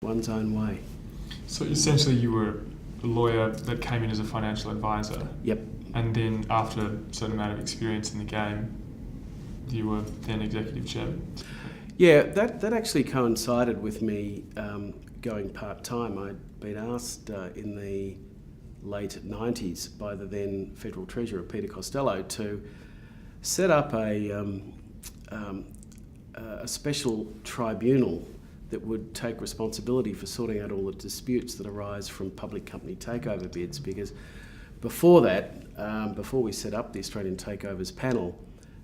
one's own way. So essentially you were a lawyer that came in as a financial advisor. Yep. And then after a certain amount of experience in the game, you were then executive chairman. Yeah, that actually coincided with me going part-time. I'd been asked in the late 90s by the then Federal Treasurer, Peter Costello, to set up a special tribunal that would take responsibility for sorting out all the disputes that arise from public company takeover bids, because before that, before we set up the Australian Takeovers Panel,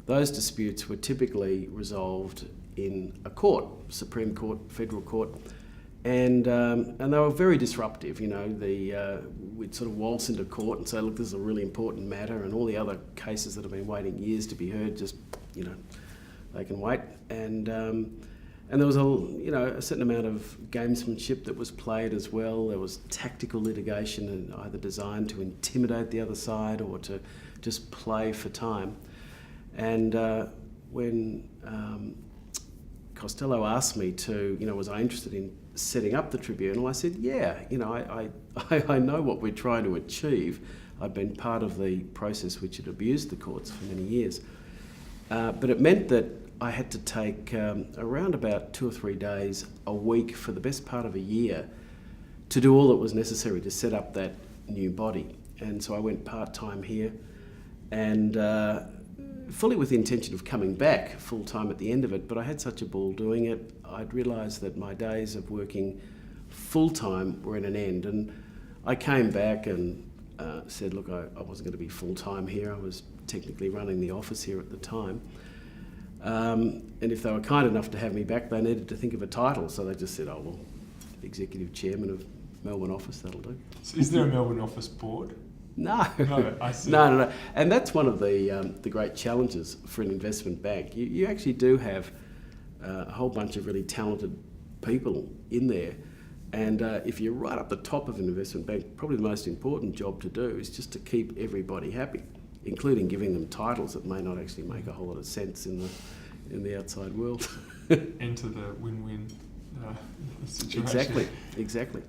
those disputes were typically resolved in a court, Supreme Court, Federal Court, and they were very disruptive. You know, we'd sort of waltz into court and say, look, this is a really important matter, and all the other cases that have been waiting years to be heard, just, you know, they can wait. And there was a certain amount of gamesmanship that was played as well. There was tactical litigation, and either designed to intimidate the other side or to just play for time. And when Costello asked me to, was I interested in setting up the tribunal, I said, yeah, I know what we're trying to achieve. I've been part of the process which had abused the courts for many years. But it meant that I had to take around about 2 or 3 days a week for the best part of a year to do all that was necessary to set up that new body. And so I went part-time here, and fully with the intention of coming back full-time at the end of it, but I had such a ball doing it. I'd realised that my days of working full-time were at an end, and I came back and said, look, I wasn't going to be full-time here. I was technically running the office here at the time. And if they were kind enough to have me back, they needed to think of a title, so they just said, oh, well, executive chairman of Melbourne Office, that'll do. So is there a Melbourne Office board? No. No, I see. No. And that's one of the great challenges for an investment bank. You actually do have a whole bunch of really talented people in there. And if you're right up the top of an investment bank, probably the most important job to do is just to keep everybody happy, including giving them titles that may not actually make a whole lot of sense in the outside world. Enter the win-win situation. Exactly.